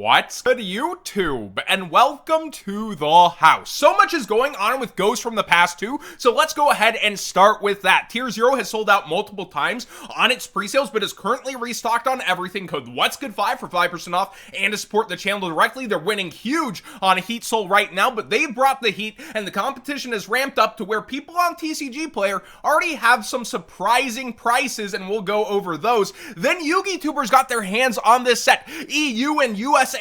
What's good, YouTube? And welcome to the house. So much is going on with Ghosts from the past too, so let's go ahead and start with that. Tier 0 has sold out multiple times on its pre-sales, but is currently restocked on everything. Code What's Good 5 for 5% off, and to support the channel directly. They're winning huge on Heat Soul right now, but they've brought the heat, and the competition has ramped up to where people on TCG Player already have some surprising prices, and we'll go over those. Then YouTubers got their hands on this set. EU and USA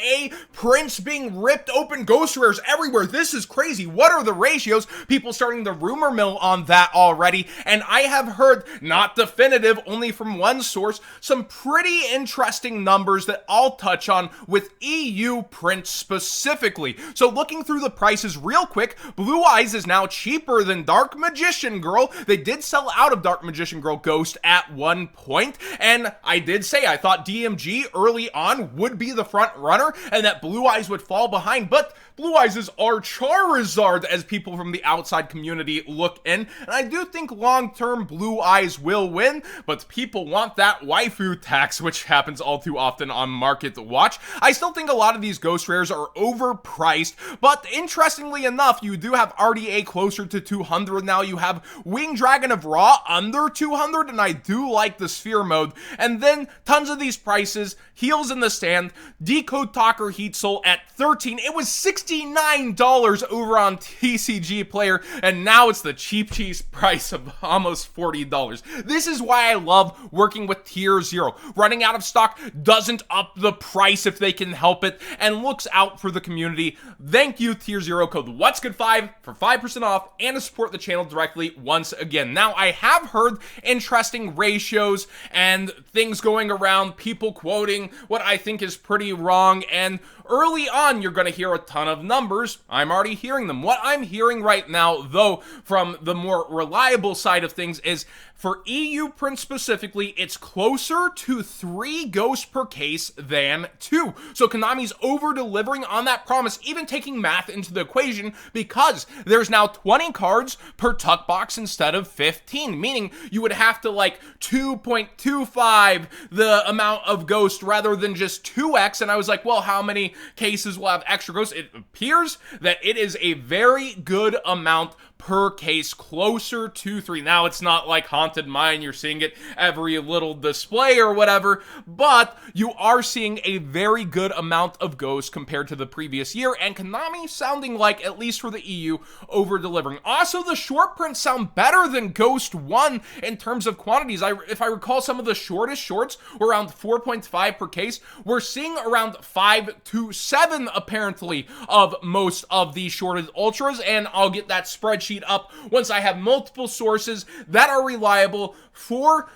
prints being ripped open, ghost rares everywhere. This is crazy. What are the ratios? People starting the rumor mill on that already, and I have heard, not definitive, only from one source, some pretty interesting numbers that I'll touch on with EU prints specifically. So looking through the prices real quick, Blue Eyes is now cheaper than Dark Magician Girl. They did sell out of Dark Magician Girl Ghost at one point, and I did say I thought DMG early on would be the front runner and that Blue Eyes would fall behind, but Blue Eyes is our Charizard as people from the outside community look in, and I do think long-term Blue Eyes will win, but people want that waifu tax, which happens all too often on Market Watch. I still think a lot of these ghost rares are overpriced, but interestingly enough, you do have RDA closer to 200 now. You have Wing Dragon of Ra under 200, and I do like the Sphere mode. And then tons of these prices, Heels in the Stand, Decode Talker Heat Soul at 13. It was $69 over on TCG Player, and now it's the cheap cheese price of almost $40. This is why I love working with Tier 0. Running out of stock doesn't up the price if they can help it, and looks out for the community. Thank you, Tier 0. Code What's Good 5 for 5% off, and to support the channel directly once again. Now, I have heard interesting ratios and things going around, people quoting what I think is pretty wrong, and early on, you're going to hear a ton of numbers. I'm already hearing them. What I'm hearing right now, though, from the more reliable side of things is, for EU print specifically, it's closer to 3 ghosts per case than 2. So Konami's over-delivering on that promise, even taking math into the equation, because there's now 20 cards per tuck box instead of 15, meaning you would have to, like, 2.25 the amount of ghost rather than just 2x, and I was like, well, how many cases will have extra ghosts? It appears that it is a very good amount per case, closer to 3. Now, it's not like Haunted Mine, you're seeing it every little display or whatever, but you are seeing a very good amount of ghosts compared to the previous year, and Konami sounding like, at least for the EU, over-delivering. Also, the short prints sound better than Ghost 1 in terms of quantities. If I recall, some of the shortest shorts were around 4.5 per case. We're seeing around 5 to 7, apparently, of most of the shorted ultras, and I'll get that spreadsheet up once I have multiple sources that are reliable for,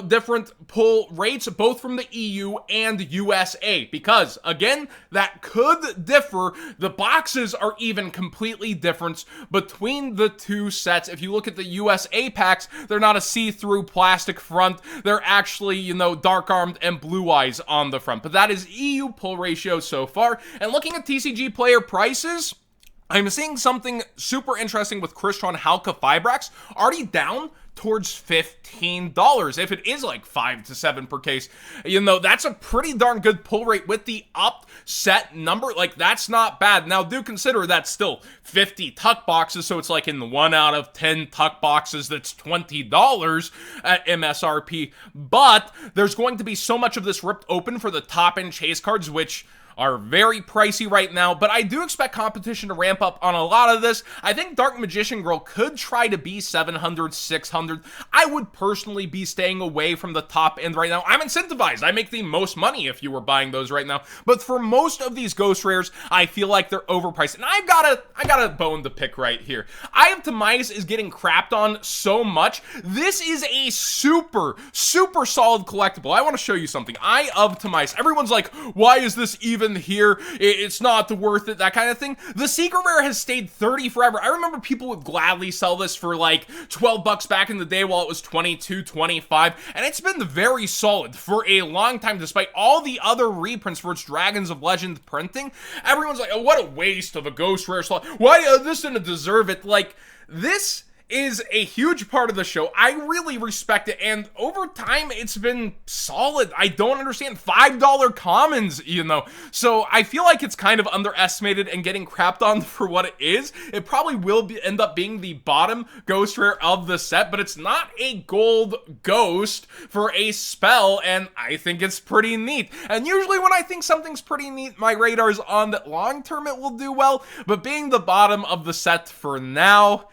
different pull rates, both from the EU and USA, because, again, that could differ. The boxes are even completely different between the two sets. If you look at the USA packs, they're not a see-through plastic front. They're actually, dark-armed and blue eyes on the front, but that is EU pull ratio so far. And looking at TCG Player prices, I'm seeing something super interesting with Crystron Halka Fibrax already down towards $15. If it is like 5 to 7 per case, that's a pretty darn good pull rate with the upset number. Like, that's not bad. Now, do consider that's still 50 tuck boxes, so it's like in the 1 out of 10 tuck boxes that's $20 at MSRP. But there's going to be so much of this ripped open for the top-end chase cards, which are very pricey right now, but I do expect competition to ramp up on a lot of this. I think Dark Magician Girl could try to be 700, 600. I would personally be staying away from the top end right now. I'm incentivized. I make the most money if you were buying those right now. But for most of these ghost rares, I feel like they're overpriced. And I got a bone to pick right here. Eye of Timaeus is getting crapped on so much. This is a super, super solid collectible. I want to show you something. Eye of Timaeus. Everyone's like, why is this even here? It's not worth it, that kind of thing. The secret rare has stayed 30 forever. I remember people would gladly sell this for like 12 bucks back in the day while it was 22, 25, and it's been very solid for a long time despite all the other reprints for its Dragons of Legend printing. Everyone's like, oh, what a waste of a ghost rare slot. Why this didn't deserve it? Like, this is a huge part of the show. I really respect it, and over time, it's been solid. I don't understand $5 commons, so I feel like it's kind of underestimated and getting crapped on for what it is. It probably will end up being the bottom ghost rare of the set, but it's not a gold ghost for a spell, and I think it's pretty neat. And usually when I think something's pretty neat, my radar's on that long term it will do well, but being the bottom of the set for now,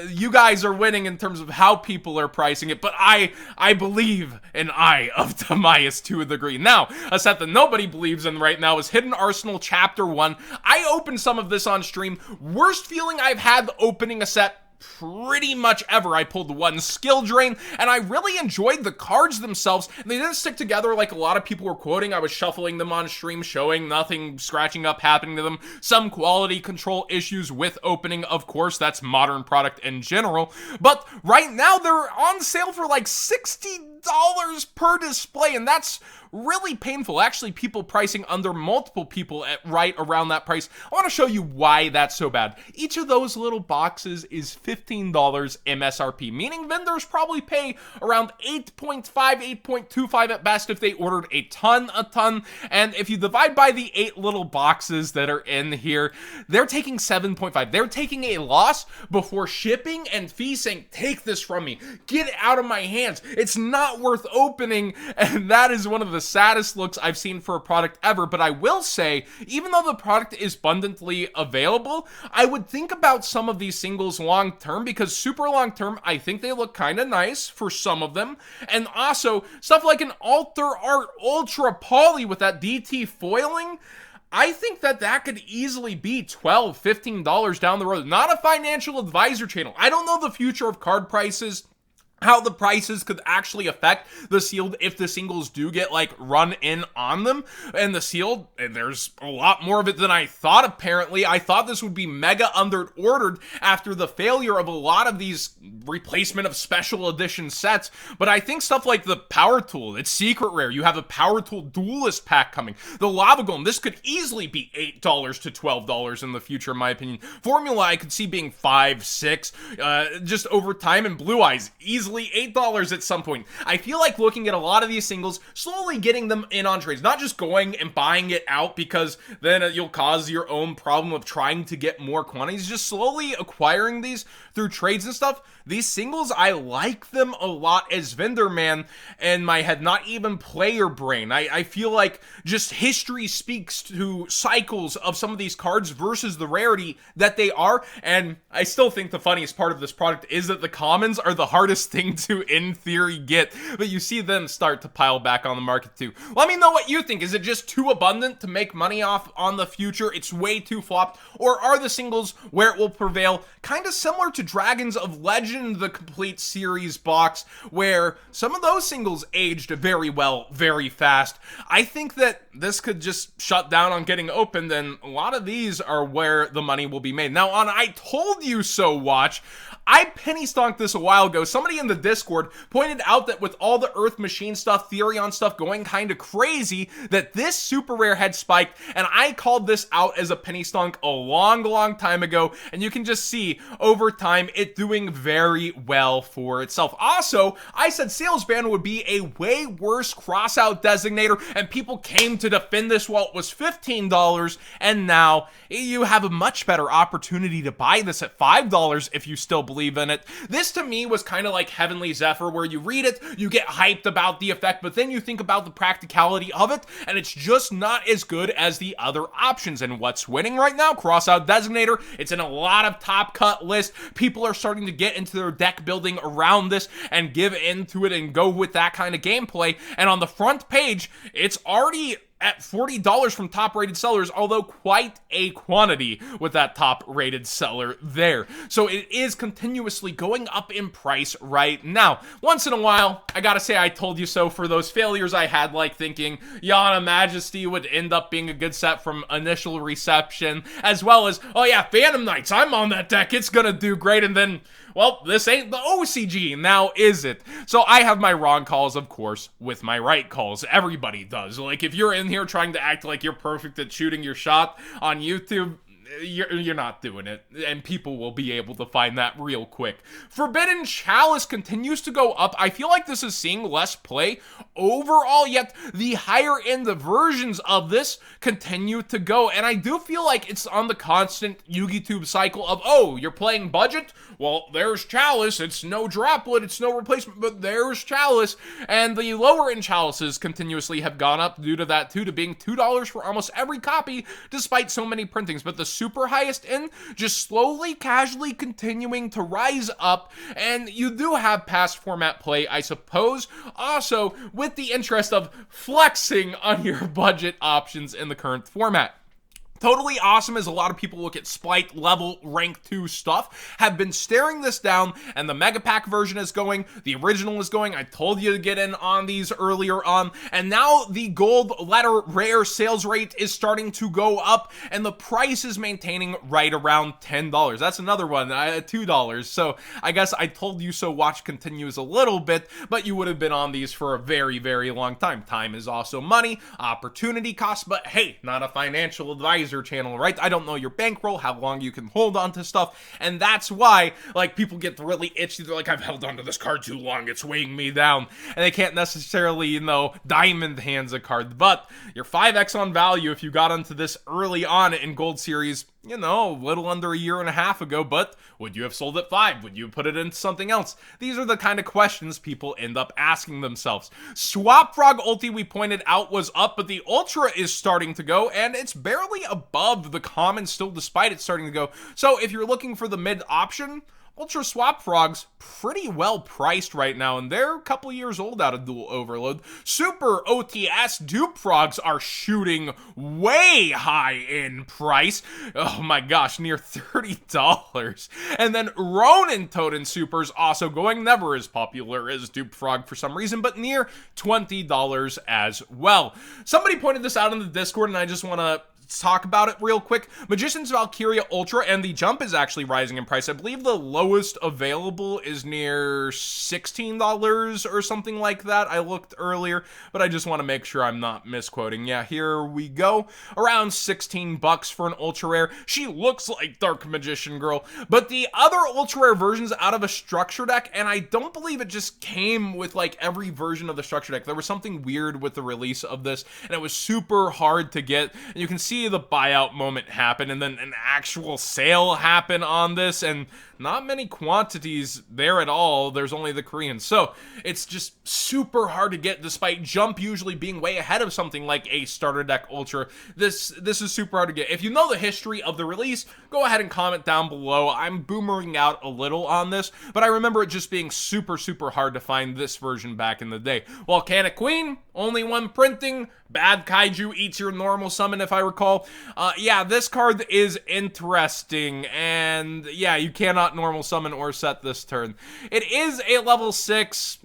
you guys are winning in terms of how people are pricing it, but I believe in Eye of Timaeus to a degree. Now, a set that nobody believes in right now is Hidden Arsenal Chapter 1. I opened some of this on stream. Worst feeling I've had opening a set pretty much ever. I pulled one skill drain, and I really enjoyed the cards themselves. They didn't stick together like a lot of people were quoting. I was shuffling them on stream, showing nothing scratching up happening to them. Some quality control issues with opening, of course, that's modern product in general. But right now, they're on sale for like $60 per display, and that's really painful. Actually, people pricing under multiple people at right around that price. I want to show you why that's so bad. Each of those little boxes is $15 MSRP, meaning vendors probably pay around 8.5, 8.25 at best if they ordered a ton. And if you divide by the 8 little boxes that are in here, they're taking 7.5. They're taking a loss before shipping and fees, saying, take this from me. Get it out of my hands. It's not worth opening. And that is one of the saddest looks I've seen for a product ever. But I will say, even though the product is abundantly available, I would think about some of these singles long term, because super long term, I think they look kind of nice for some of them. And also, stuff like an Alter Art Ultra Poly with that DT foiling, I think that could easily be $12, $15 down the road. Not a financial advisor channel. I don't know the future of card prices, how the prices could actually affect the sealed if the singles do get like run in on them. And the sealed, there's a lot more of it than I thought. Apparently, I thought this would be mega under-ordered after the failure of a lot of these replacement of special edition sets. But I think stuff like the Power Tool, it's secret rare. You have a Power Tool Duelist pack coming. The Lava Golem, this could easily be $8 to $12 in the future, in my opinion. Formula, I could see being $5, $6, just over time. And Blue Eyes, easily $8 at some point. I feel like looking at a lot of these singles, slowly getting them in on trades, not just going and buying it out, because then you'll cause your own problem of trying to get more quantities, just slowly acquiring these through trades and stuff. These singles, I like them a lot as vendor man in my head, not even player brain. I feel like just history speaks to cycles of some of these cards versus the rarity that they are. And I still think the funniest part of this product is that the commons are the hardest thing to, in theory, get, but you see them start to pile back on the market too. Let me know what you think. Is it just too abundant to make money off on the future? It's way too flopped, or are the singles where it will prevail? Kind of similar to Dragons of Legend, the complete series box, where some of those singles aged very well, very fast. I think that this could just shut down on getting opened, and a lot of these are where the money will be made. Now, on I Told You So watch, I penny stonked this a while ago. Somebody in the Discord pointed out that with all the Earth Machine stuff, Therion stuff going kind of crazy, that this super rare had spiked, and I called this out as a penny stonk a long time ago, and you can just see over time it doing very well for itself. Also, I said Sales Ban would be a way worse crossout designator, and people came to defend this while it was $15, and now you have a much better opportunity to buy this at $5 if you still believe in it. This to me was kind of like Heavenly Zephyr, where you read it, you get hyped about the effect, but then you think about the practicality of it, and it's just not as good as the other options. And what's winning right now? Crossout Designator. It's in a lot of top cut lists. People are starting to get into their deck building around this and give into it and go with that kind of gameplay. And on the front page, it's already at $40 from top-rated sellers, although quite a quantity with that top-rated seller there. So it is continuously going up in price right now. Once in a while, I gotta say I told you so for those failures I had, like thinking Yana Majesty would end up being a good set from initial reception, as well as, oh yeah, Phantom Knights, I'm on that deck, it's gonna do great, and then, well, this ain't the OCG, now is it? So I have my wrong calls, of course, with my right calls. Everybody does. Like, if you're in here trying to act like you're perfect at shooting your shot on YouTube, you're not doing it, and people will be able to find that real quick. Forbidden Chalice continues to go up. I feel like this is seeing less play overall, yet the higher end versions of this continue to go, and I do feel like it's on the constant YugiTube cycle of, oh, you're playing budget? Well, there's Chalice. It's no droplet, it's no replacement, but there's Chalice, and the lower end Chalices continuously have gone up due to that too, to being $2 for almost every copy, despite so many printings. But the super highest end just slowly, casually continuing to rise up, and you do have past format play, I suppose, also with the interest of flexing on your budget options in the current format. Totally awesome as a lot of people look at Spike level rank 2 stuff, have been staring this down, and the Mega Pack version is going, the original is going, I told you to get in on these earlier on, and now the gold letter rare sales rate is starting to go up, and the price is maintaining right around $10. That's another one, $2, so I guess I told you so watch continues a little bit, but you would have been on these for a very, very long time. Time is also money, opportunity cost, but hey, not a financial advisor channel, right? I don't know your bankroll, how long you can hold on to stuff, and that's why, like, people get really itchy. They're like, I've held on to this card too long, it's weighing me down, and they can't necessarily, diamond hands a card, but you're 5x on value if you got onto this early on in Gold Series, a little under a year and a half ago, but would you have sold at 5? Would you put it into something else? These are the kind of questions people end up asking themselves. Swap Frog ulti, we pointed out, was up, but the Ultra is starting to go, and it's barely above the common still, despite it starting to go. So if you're looking for the mid option, Ultra Swap Frog's pretty well priced right now, and they're a couple years old out of Dual Overload. Super OTS Dupe Frogs are shooting way high in price. Oh my gosh, near $30. And then Ronin Totem Supers also going, never as popular as Dupe Frog for some reason, but near $20 as well. Somebody pointed this out in the Discord, and I just want to talk about it real quick. Magician's Valkyria Ultra, and the jump is actually rising in price. I believe the lowest available is near $16 or something like that. I looked earlier, but I just want to make sure I'm not misquoting. Yeah, here we go. Around $16 for an ultra rare. She looks like Dark Magician Girl, but the other ultra rare versions out of a structure deck, and I don't believe it just came with like every version of the structure deck. There was something weird with the release of this, and it was super hard to get, and you can see the buyout moment happen, and then an actual sale happen on this, and not many quantities there at all. There's only the Korean, so it's just super hard to get, despite jump usually being way ahead of something like a starter deck ultra. This is super hard to get. If you know the history of the release, go ahead and comment down below. I'm boomering out a little on this, but I remember it just being super hard to find this version back in the day. Volcanic Queen, only one printing. Bad Kaiju eats your normal summon, if I recall. Yeah, this card is interesting, and yeah, you cannot normal summon or set this turn. It is a level 6.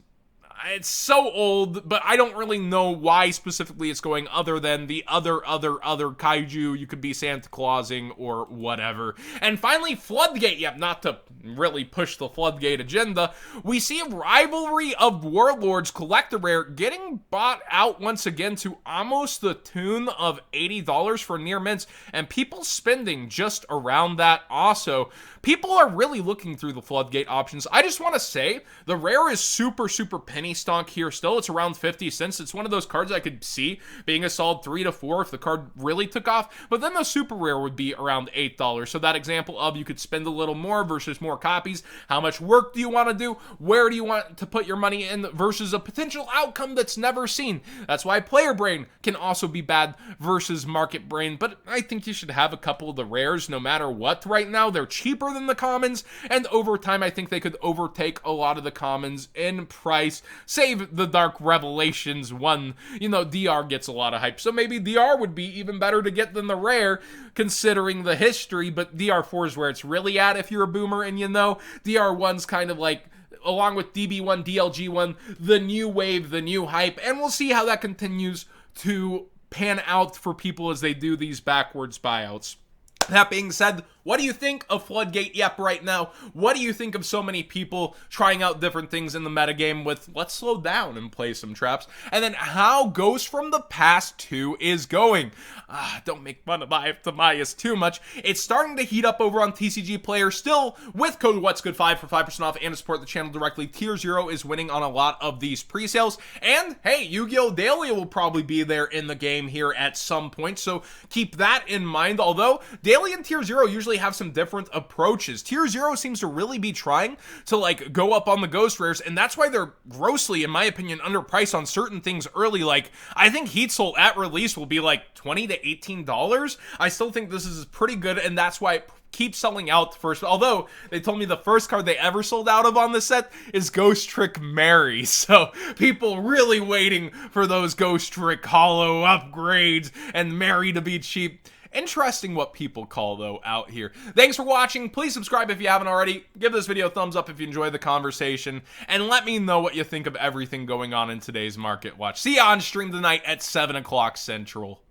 It's so old, but I don't really know why specifically it's going, other than the other kaiju you could be Santa Clausing or whatever. And finally, Floodgate. Yep, not to really push the Floodgate agenda, we see a Rivalry of Warlords Collector Rare getting bought out once again to almost the tune of $80 for near mints, and people spending just around that also. People are really looking through the Floodgate options. I just want to say, the rare is super penny stonk here still. It's around 50 cents. It's one of those cards I could see being a solid 3 to 4 if the card really took off, but then the super rare would be around $8. So that example of you could spend a little more versus more copies. How much work do you want to do? Where do you want to put your money in versus a potential outcome that's never seen? That's why player brain can also be bad versus market brain, but I think you should have a couple of the rares no matter what. Right now, they're cheaper than the commons, and over time I think they could overtake a lot of the commons in price, save the Dark Revelations one. DR gets a lot of hype, so maybe DR would be even better to get than the rare considering the history, but DR4 is where it's really at if you're a boomer, and DR1's kind of like, along with DB1, DLG1, the new wave, the new hype, and we'll see how that continues to pan out for people as they do these backwards buyouts. That being said, what do you think of Floodgate Yep right now? What do you think of so many people trying out different things in the metagame with let's slow down and play some traps? And then how Ghost from the Past 2 is going. Don't make fun of Bias too much. It's starting to heat up over on TCG Player. Still, with code What'sGood5 for 5% off and to support the channel directly, Tier 0 is winning on a lot of these pre-sales. And hey, Yu-Gi-Oh! Dahlia will probably be there in the game here at some point, so keep that in mind. Although, Dahlia and Tier 0 usually have some different approaches. Tier 0 seems to really be trying to like go up on the ghost rares, and that's why they're grossly, in my opinion, underpriced on certain things early. Like, I think Heat Soul at release will be like $20 to $18. I still think this is pretty good, and that's why it keeps selling out first. Although they told me the first card they ever sold out of on the set is Ghost Trick Mary, so people really waiting for those Ghost Trick Hollow upgrades and Mary to be cheap. Interesting what people call, though, out here. Thanks for watching. Please subscribe if you haven't already. Give this video a thumbs up if you enjoy the conversation. And let me know what you think of everything going on in today's market watch. See you on stream tonight at 7 o'clock Central.